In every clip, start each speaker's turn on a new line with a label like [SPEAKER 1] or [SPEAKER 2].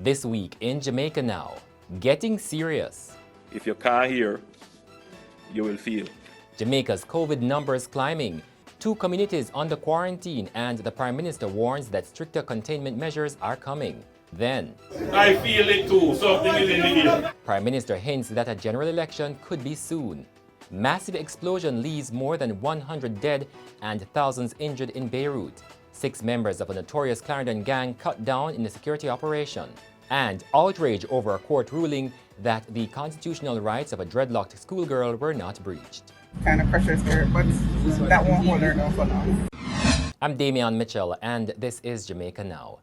[SPEAKER 1] This week in Jamaica Now, getting serious.
[SPEAKER 2] If you can't hear, you will feel.
[SPEAKER 1] Jamaica's COVID numbers climbing. 2 communities under quarantine, and the Prime Minister warns that stricter containment measures are coming. Then,
[SPEAKER 2] I feel it too, something is in the air.
[SPEAKER 1] Prime Minister hints that a general election could be soon. Massive explosion leaves more than 100 dead and thousands injured in Beirut. 6 members of a notorious Clarendon gang cut down in a security operation. And outrage over a court ruling that the constitutional rights of a dreadlocked schoolgirl were not breached.
[SPEAKER 3] Kind of pressure spirit, but that won't hold her down for long.
[SPEAKER 1] I'm Damian Mitchell, and this is Jamaica Now.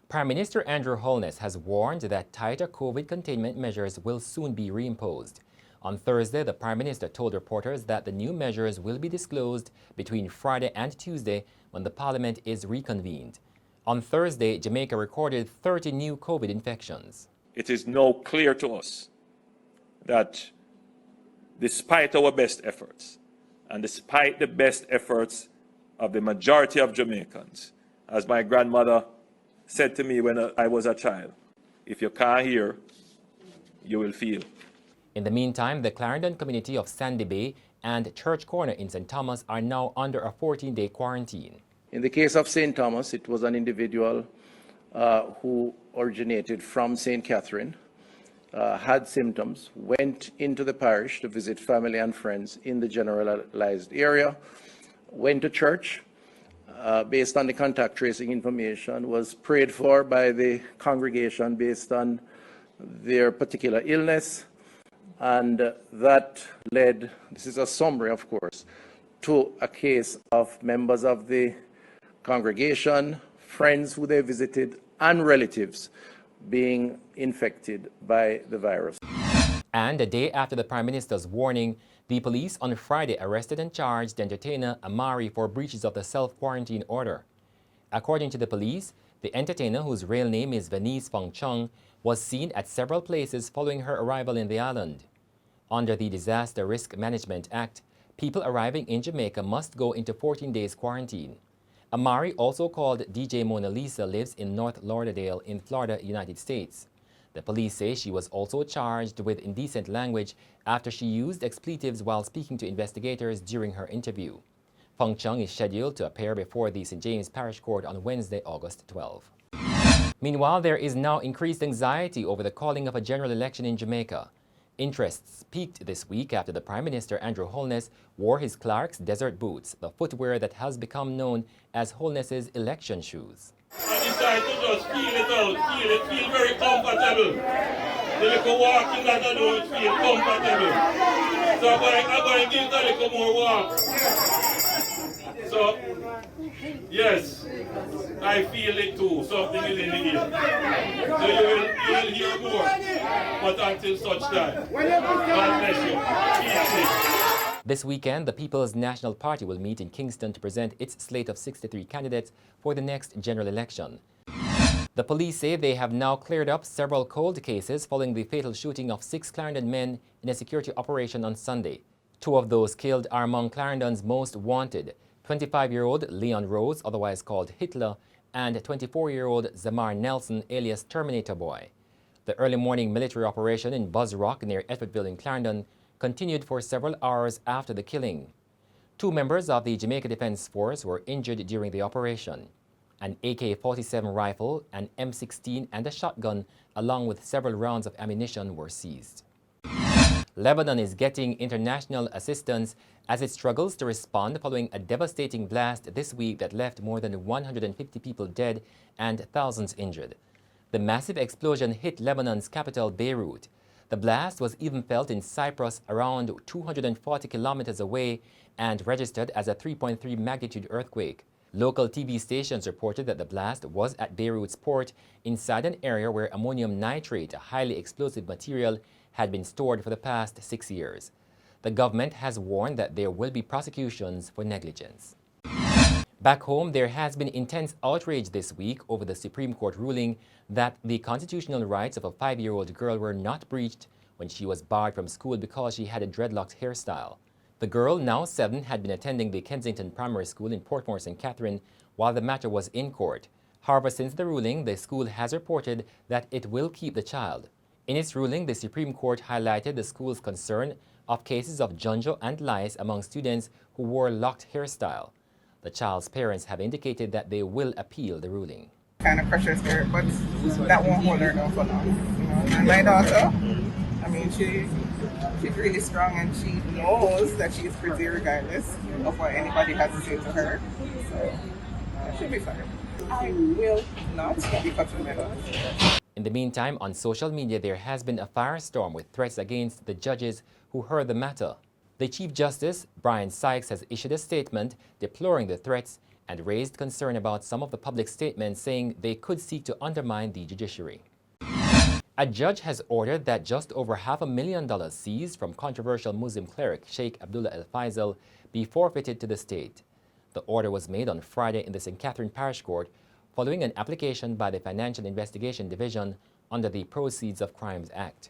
[SPEAKER 1] Prime Minister Andrew Holness has warned that tighter COVID containment measures will soon be reimposed. On Thursday, the Prime Minister told reporters that the new measures will be disclosed between Friday and Tuesday when the Parliament is reconvened. On Thursday, Jamaica recorded 30 new COVID infections.
[SPEAKER 2] It is now clear to us that despite our best efforts, and despite the best efforts of the majority of Jamaicans, as my grandmother said to me when I was a child, if you can't hear, you will feel.
[SPEAKER 1] In the meantime, the Clarendon community of Sandy Bay and Church Corner in St. Thomas are now under a 14-day quarantine.
[SPEAKER 4] In the case of St. Thomas, it was an individual who originated from St. Catherine, had symptoms, went into the parish to visit family and friends in the generalized area, went to church based on the contact tracing information, was prayed for by the congregation based on their particular illness, and that led, this is a summary of course, to a case of members of the congregation, friends who they visited, and relatives being infected by the virus.
[SPEAKER 1] And a day after the Prime Minister's warning, the police on Friday arrested and charged entertainer Amari for breaches of the self-quarantine order. According to the police, the entertainer, whose real name is Venice Fong Chung, was seen at several places following her arrival in the island. Under the Disaster Risk Management Act, people arriving in Jamaica must go into 14 days quarantine. Amari, also called DJ Mona Lisa, lives in North Lauderdale in Florida, United States. The police say she was also charged with indecent language after she used expletives while speaking to investigators during her interview. Fong Chung is scheduled to appear before the St. James Parish Court on Wednesday, August 12. Meanwhile, there is now increased anxiety over the calling of a general election in Jamaica. Interests peaked this week after the Prime Minister Andrew Holness wore his Clark's desert boots, the footwear that has become known as Holness's election shoes.
[SPEAKER 2] I decided to just feel it out, feel very comfortable. The little walking that I do, it feel comfortable. So I'm going to give it a little more walk. So, yes, I feel it too, something is in the air. So you will hear more, but until such time, God bless you. Keep safe.
[SPEAKER 1] This weekend, the People's National Party will meet in Kingston to present its slate of 63 candidates for the next general election. The police say they have now cleared up several cold cases following the fatal shooting of 6 Clarendon men in a security operation on Sunday. 2 of those killed are among Clarendon's most wanted: 25-year-old Leon Rose, otherwise called Hitler, and 24-year-old Zamar Nelson, alias Terminator Boy. The early morning military operation in Buzz Rock near Effettville in Clarendon continued for several hours after the killing. 2 members of the Jamaica Defense Force were injured during the operation. An AK-47 rifle, an M16, and a shotgun, along with several rounds of ammunition, were seized. Lebanon is getting international assistance as it struggles to respond following a devastating blast this week that left more than 150 people dead and thousands injured. The massive explosion hit Lebanon's capital, Beirut. The blast was even felt in Cyprus, around 240 kilometers away, and registered as a 3.3 magnitude earthquake. Local TV stations reported that the blast was at Beirut's port inside an area where ammonium nitrate, a highly explosive material, had been stored for the past 6 years. The government has warned that there will be prosecutions for negligence. Back home, there has been intense outrage this week over the Supreme Court ruling that the constitutional rights of a 5-year-old girl were not breached when she was barred from school because she had a dreadlocked hairstyle. The girl, now 7, had been attending the Kensington Primary School in Portmore St. Catherine while the matter was in court. However, since the ruling, the school has reported that it will keep the child. In its ruling, the Supreme Court highlighted the school's concern of cases of junjo and lice among students who wore locked hairstyle. The child's parents have indicated that they will appeal the ruling.
[SPEAKER 3] Kind of crushes her, but that won't hold her down for long. You know? And my daughter, I mean, she's really strong and she knows that she's pretty regardless of what anybody has to say to her. So she'll be fine. She will not be cutting my daughter.
[SPEAKER 1] In the meantime, on social media, there has been a firestorm with threats against the judges who heard the matter. The Chief Justice, Brian Sykes, has issued a statement deploring the threats and raised concern about some of the public statements, saying they could seek to undermine the judiciary. A judge has ordered that just over $500,000 seized from controversial Muslim cleric Sheikh Abdullah El Faisal be forfeited to the state. The order was made on Friday in the St. Catherine Parish Court following an application by the Financial Investigation Division under the Proceeds of Crimes Act.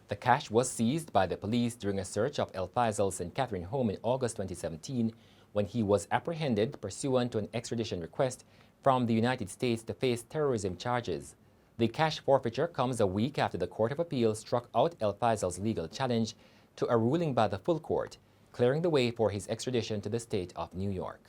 [SPEAKER 1] The cash was seized by the police during a search of El Faisal's St. Catherine home in August 2017 when he was apprehended pursuant to an extradition request from the United States to face terrorism charges. The cash forfeiture comes a week after the Court of Appeal struck out El Faisal's legal challenge to a ruling by the full court, clearing the way for his extradition to the state of New York.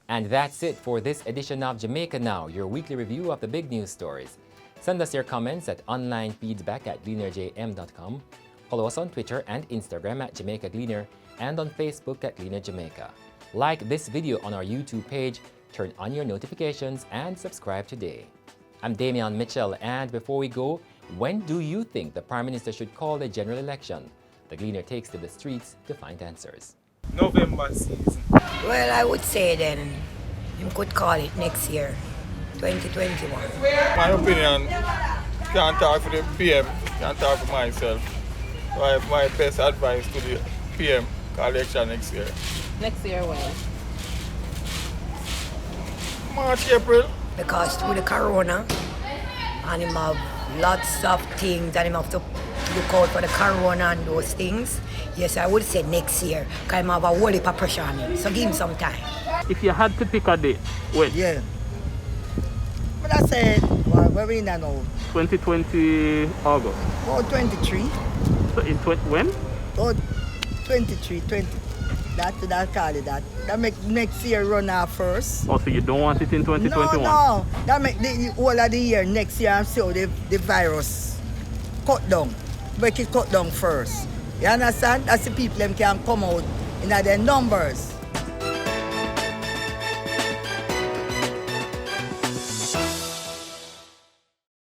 [SPEAKER 1] And that's it for this edition of Jamaica Now, your weekly review of the big news stories. Send us your comments at onlinefeedback@gleanerjm.com. Follow us on Twitter and Instagram at Jamaica Gleaner and on Facebook at Gleaner Jamaica. Like this video on our YouTube page, turn on your notifications, and subscribe today. I'm Damian Mitchell, and before we go, when do you think the Prime Minister should call the general election? The Gleaner takes to the streets to find answers.
[SPEAKER 3] November season.
[SPEAKER 5] Well, I would say then, you could call it next year, 2021.
[SPEAKER 6] My opinion, can't talk for the PM, can't talk for myself. So I have my best advice to the PM, call election next year.
[SPEAKER 7] Next year when?
[SPEAKER 6] March, April.
[SPEAKER 5] Because through the corona, and him have lots of things, and him have to look out for the corona and those things. Yes, I would say next year, because him have a whole heap of pressure on him. So give him some time.
[SPEAKER 8] If you had to pick a date, when?
[SPEAKER 9] Yeah. But I said, well, where we in that now?
[SPEAKER 8] 2020 August.
[SPEAKER 9] Oh, 23.
[SPEAKER 8] So in when?
[SPEAKER 9] Oh, 23, 20. That call it that. That make next year run off first.
[SPEAKER 8] Oh, so you don't want it in 2021?
[SPEAKER 9] No. That make the whole of the year next year and see how the virus cut down. Make it cut down first. You understand? That's the people them can come out in their numbers.